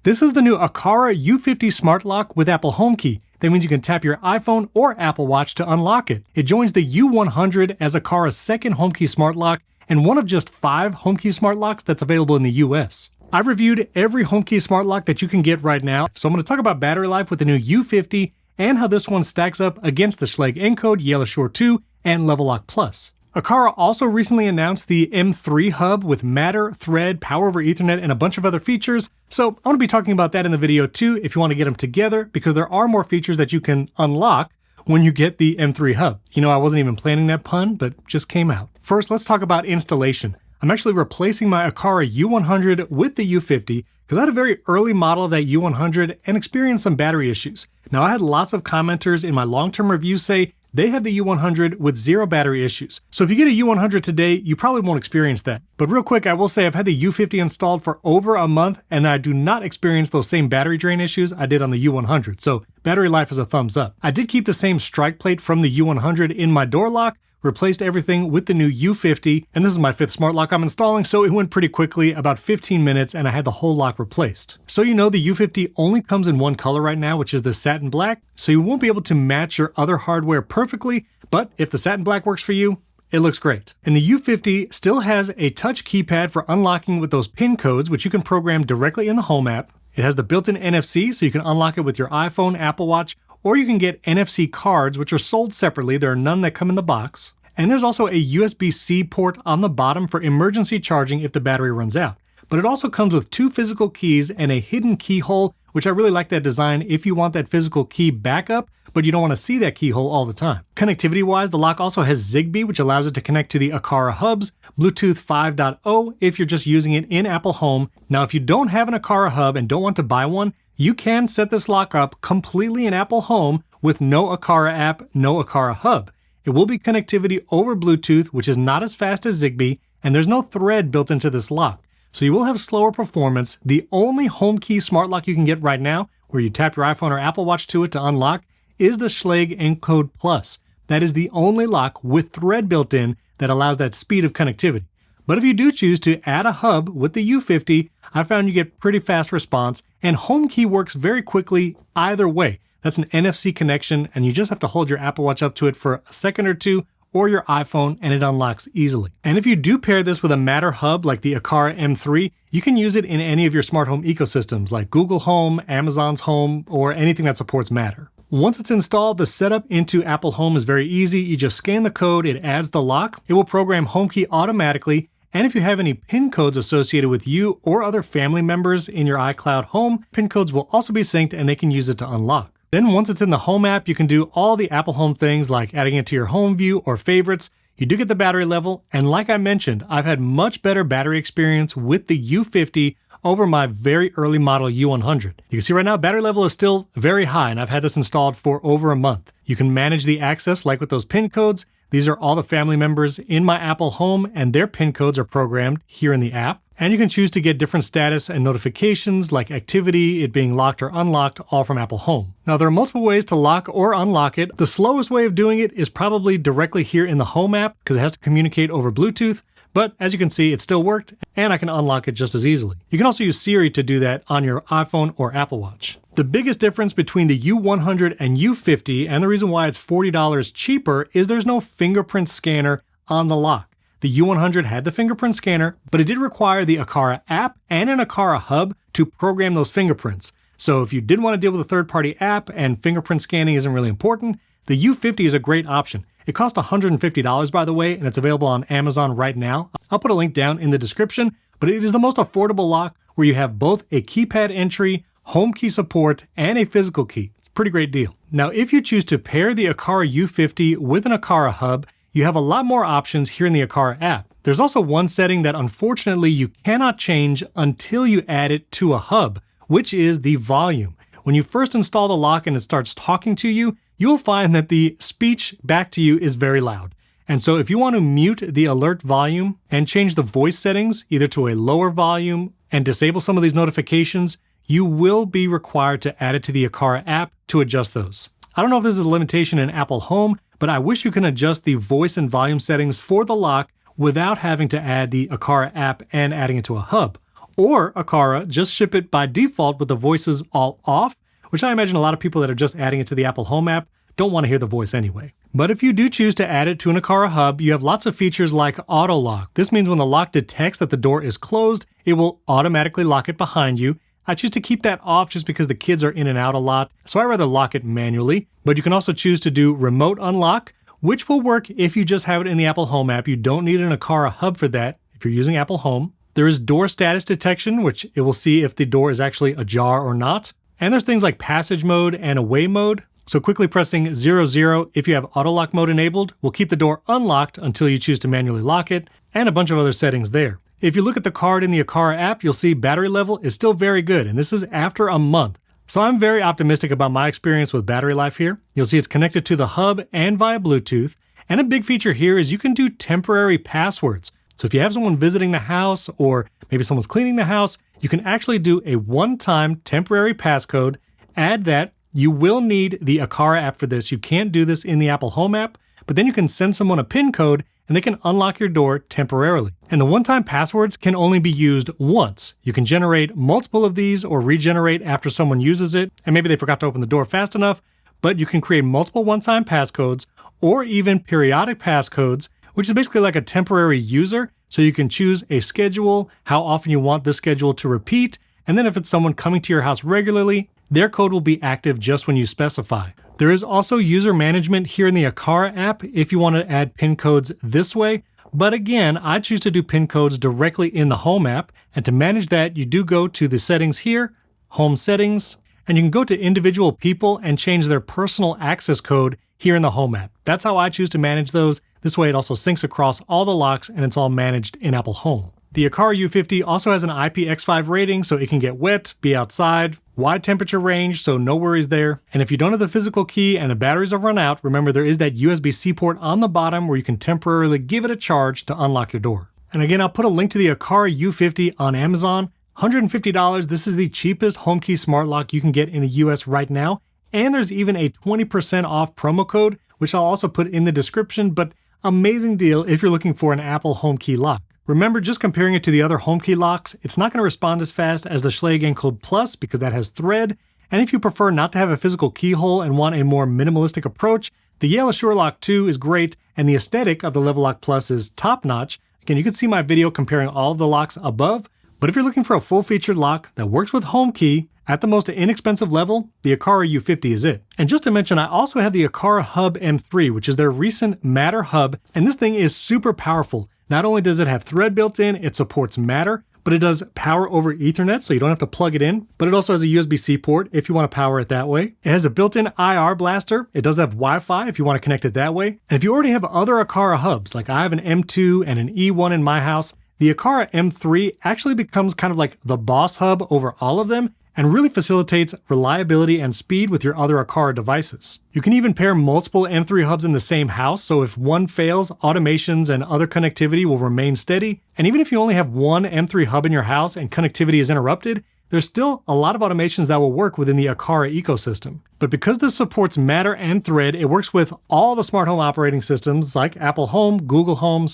This is the new Aqara U50 Smart Lock with Apple HomeKey. That means you can tap your iPhone or Apple Watch to unlock it. It joins the U100 as Aqara's second HomeKey Smart Lock and one of just 5 HomeKey Smart Locks that's available in the US. I've reviewed every HomeKey Smart Lock that you can get right now, so I'm going to talk about battery life with the new U50 and how this one stacks up against the Schlage Encode, Yale Assure 2, and Level Lock Plus. Aqara also recently announced the M3 hub with Matter, Thread, Power over Ethernet, and a bunch of other features, so I want to be talking about that in the video too if you want to get them together, because there are more features that you can unlock when you get the M3 hub. You know, I wasn't even planning that pun, but just came out. First, let's talk about installation. I'm actually replacing my Aqara U100 with the U50 because I had a very early model of that U100 and experienced some battery issues. Now, I had lots of commenters in my long-term review say they have the U100 with 0 battery issues. So if you get a U100 today, you probably won't experience that. But real quick, I will say I've had the U50 installed for over a month and I do not experience those same battery drain issues I did on the U100. So battery life is a thumbs up. I did keep the same strike plate from the U100 in my door lock, replaced everything with the new U50, and this is my 5th smart lock I'm installing, so it went pretty quickly, about 15 minutes, and I had the whole lock replaced. So you know the U50 only comes in one color right now, which is the satin black, so you won't be able to match your other hardware perfectly, but if the satin black works for you, it looks great. And the U50 still has a touch keypad for unlocking with those PIN codes, which you can program directly in the Home app. It has the built-in NFC, so you can unlock it with your iPhone, Apple Watch, or you can get NFC cards, which are sold separately. There are none that come in the box. And there's also a USB-C port on the bottom for emergency charging if the battery runs out. But it also comes with 2 physical keys and a hidden keyhole, which I really like that design if you want that physical key backup, but you don't want to see that keyhole all the time. Connectivity-wise, the lock also has Zigbee, which allows it to connect to the Aqara Hubs, Bluetooth 5.0 if you're just using it in Apple Home. Now, if you don't have an Aqara Hub and don't want to buy one, you can set this lock up completely in Apple Home with no Aqara app, no Aqara Hub. It will be connectivity over Bluetooth, which is not as fast as Zigbee, and there's no thread built into this lock. So you will have slower performance. The only HomeKey smart lock you can get right now, where you tap your iPhone or Apple Watch to it to unlock, is the Schlage Encode Plus. That is the only lock with thread built in that allows that speed of connectivity. But if you do choose to add a hub with the U50, I found you get pretty fast response, and HomeKey works very quickly either way. That's an NFC connection, and you just have to hold your Apple Watch up to it for a second or two, or your iPhone, and it unlocks easily. And if you do pair this with a Matter hub like the Aqara M3, you can use it in any of your smart home ecosystems like Google Home, Amazon's Home, or anything that supports Matter. Once it's installed, the setup into Apple Home is very easy. You just scan the code, it adds the lock, it will program HomeKey automatically, and if you have any PIN codes associated with you or other family members in your iCloud home, PIN codes will also be synced and they can use it to unlock. Then once it's in the Home app, you can do all the Apple Home things like adding it to your home view or favorites. You do get the battery level, and like I mentioned, I've had much better battery experience with the U50 over my very early model U100. You can see right now, battery level is still very high, and I've had this installed for over a month. You can manage the access like with those PIN codes. These are all the family members in my Apple Home, and their PIN codes are programmed here in the app. And you can choose to get different status and notifications like activity, it being locked or unlocked, all from Apple Home. Now, there are multiple ways to lock or unlock it. The slowest way of doing it is probably directly here in the Home app because it has to communicate over Bluetooth. But as you can see, it still worked, and I can unlock it just as easily. You can also use Siri to do that on your iPhone or Apple Watch. The biggest difference between the U100 and U50, and the reason why it's $40 cheaper, is there's no fingerprint scanner on the lock. The U100 had the fingerprint scanner, but it did require the Aqara app and an Aqara hub to program those fingerprints. So if you didn't want to deal with a third-party app and fingerprint scanning isn't really important, the U50 is a great option. It costs $150, by the way, and it's available on Amazon right now. I'll put a link down in the description, but it is the most affordable lock where you have both a keypad entry, HomeKey support, and a physical key. It's a pretty great deal. Now, if you choose to pair the Aqara U50 with an Aqara hub, you have a lot more options here in the Aqara app. There's also one setting that unfortunately you cannot change until you add it to a hub, which is the volume. When you first install the lock and it starts talking to you, you'll find that the speech back to you is very loud. And so if you want to mute the alert volume and change the voice settings either to a lower volume and disable some of these notifications, you will be required to add it to the Aqara app to adjust those. I don't know if this is a limitation in Apple Home, but I wish you can adjust the voice and volume settings for the lock without having to add the Aqara app and adding it to a hub. Or Aqara, just ship it by default with the voices all off, which I imagine a lot of people that are just adding it to the Apple Home app don't want to hear the voice anyway. But if you do choose to add it to an Aqara Hub, you have lots of features like auto lock. This means when the lock detects that the door is closed, it will automatically lock it behind you. I choose to keep that off just because the kids are in and out a lot, so I rather lock it manually. But you can also choose to do remote unlock, which will work if you just have it in the Apple Home app. You don't need an Aqara Hub for that if you're using Apple Home. There is door status detection, which it will see if the door is actually ajar or not. And there's things like passage mode and away mode. So quickly pressing 00 if you have auto lock mode enabled will keep the door unlocked until you choose to manually lock it, and a bunch of other settings there. If you look at the card in the Aqara app, you'll see battery level is still very good, and this is after a month. So I'm very optimistic about my experience with battery life here. You'll see it's connected to the hub and via Bluetooth. And a big feature here is you can do temporary passwords. So if you have someone visiting the house, or maybe someone's cleaning the house, you can actually do a one-time temporary passcode, add that. You will need the Aqara app for this. You can't do this in the Apple Home app, but then you can send someone a PIN code and they can unlock your door temporarily. And the one-time passwords can only be used once. You can generate multiple of these or regenerate after someone uses it, and maybe they forgot to open the door fast enough, but you can create multiple one-time passcodes or even periodic passcodes, which is basically like a temporary user. So you can choose a schedule, how often you want this schedule to repeat, and then if it's someone coming to your house regularly, their code will be active just when you specify. There is also user management here in the Aqara app if you want to add PIN codes this way. But again, I choose to do PIN codes directly in the Home app. And to manage that, you do go to the settings here, Home Settings, and you can go to individual people and change their personal access code here in the Home app. That's how I choose to manage those. This way it also syncs across all the locks and it's all managed in Apple Home. The Aqara U50 also has an IPX5 rating, so it can get wet, be outside, wide temperature range, so no worries there. And if you don't have the physical key and the batteries have run out, remember there is that USB-C port on the bottom where you can temporarily give it a charge to unlock your door. And again, I'll put a link to the Aqara U50 on Amazon. $150, this is the cheapest HomeKey smart lock you can get in the US right now. And there's even a 20% off promo code, which I'll also put in the description, but amazing deal if you're looking for an Apple HomeKey lock. Remember, just comparing it to the other HomeKey locks, it's not going to respond as fast as the Schlage Encode Plus because that has thread. And if you prefer not to have a physical keyhole and want a more minimalistic approach, the Yale Assure Lock 2 is great, and the aesthetic of the Level Lock Plus is top-notch. Again, you can see my video comparing all of the locks above, but if you're looking for a full-featured lock that works with HomeKey at the most inexpensive level, the Aqara U50 is it. And just to mention, I also have the Aqara Hub M3, which is their recent Matter hub, and this thing is super powerful. Not only does it have thread built in, it supports Matter, but it does power over Ethernet, so you don't have to plug it in. But it also has a USB-C port if you want to power it that way. It has a built-in IR blaster. It does have Wi-Fi if you want to connect it that way. And if you already have other Aqara hubs, like I have an M2 and an E1 in my house, the Aqara M3 actually becomes kind of like the boss hub over all of them, and really facilitates reliability and speed with your other Aqara devices. You can even pair multiple M3 hubs in the same house, so if one fails, automations and other connectivity will remain steady. And even if you only have one M3 hub in your house and connectivity is interrupted, there's still a lot of automations that will work within the Aqara ecosystem. But because this supports Matter and Thread, it works with all the smart home operating systems like Apple Home, Google Home,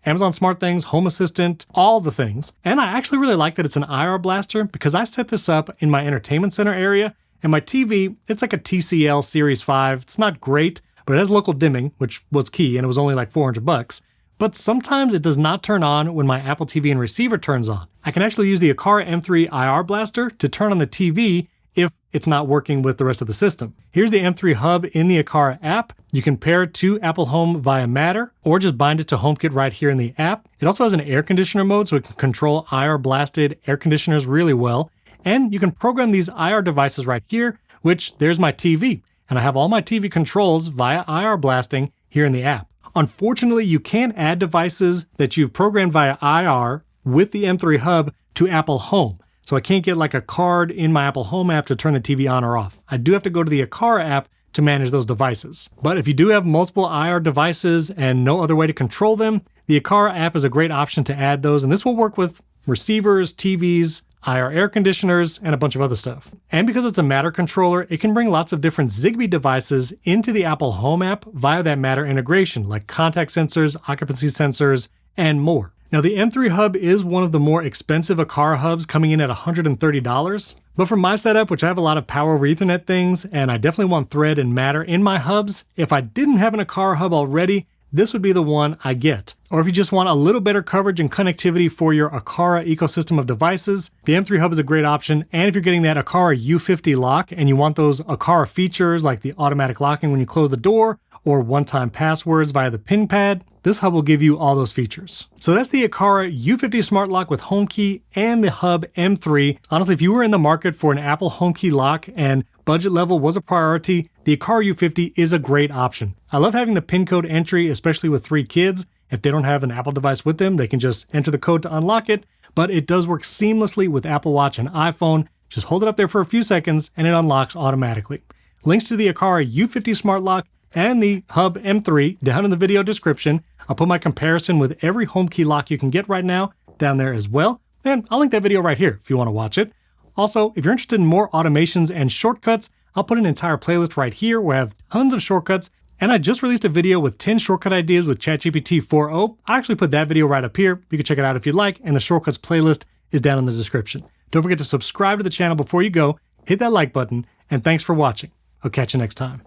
Amazon SmartThings, Home Assistant, all the things. And I actually really like that it's an IR blaster because I set this up in my entertainment center area, and my TV, it's like a TCL Series 5. It's not great, but it has local dimming, which was key, and it was only like $400. But sometimes it does not turn on when my Apple TV and receiver turns on. I can actually use the Aqara M3 IR blaster to turn on the TV if it's not working with the rest of the system. Here's the M3 hub in the Aqara app. You can pair it to Apple Home via Matter, or just bind it to HomeKit right here in the app. It also has an air conditioner mode, so it can control IR blasted air conditioners really well. And you can program these IR devices right here, which there's my TV. And I have all my TV controls via IR blasting here in the app. Unfortunately, you can't add devices that you've programmed via IR with the M3 hub to Apple Home. So I can't get like a card in my Apple Home app to turn the TV on or off. I do have to go to the Aqara app to manage those devices. But if you do have multiple IR devices and no other way to control them, the Aqara app is a great option to add those, and this will work with receivers, TVs, IR air conditioners, and a bunch of other stuff. And because it's a Matter controller, it can bring lots of different Zigbee devices into the Apple Home app via that Matter integration, like contact sensors, occupancy sensors, and more. Now the M3 hub is one of the more expensive Aqara hubs, coming in at $130. But for my setup, which I have a lot of power over Ethernet things, and I definitely want thread and matter in my hubs, if I didn't have an Aqara hub already, this would be the one I get. Or if you just want a little better coverage and connectivity for your Aqara ecosystem of devices, the M3 hub is a great option. And if you're getting that Aqara U50 lock and you want those Aqara features like the automatic locking when you close the door, or one-time passwords via the pin pad, this hub will give you all those features. So that's the Aqara U50 Smart Lock with HomeKey and the Hub M3. Honestly, if you were in the market for an Apple HomeKey lock and budget level was a priority, the Aqara U50 is a great option. I love having the pin code entry, especially with 3 kids. If they don't have an Apple device with them, they can just enter the code to unlock it, but it does work seamlessly with Apple Watch and iPhone. Just hold it up there for a few seconds and it unlocks automatically. Links to the Aqara U50 Smart Lock and the Hub M3 down in the video description. I'll put my comparison with every HomeKey lock you can get right now down there as well. And I'll link that video right here if you want to watch it. Also, if you're interested in more automations and shortcuts, I'll put an entire playlist right here where I have tons of shortcuts. And I just released a video with 10 shortcut ideas with ChatGPT 4.0. I actually put that video right up here. You can check it out if you'd like. And the shortcuts playlist is down in the description. Don't forget to subscribe to the channel before you go. Hit that like button. And thanks for watching. I'll catch you next time.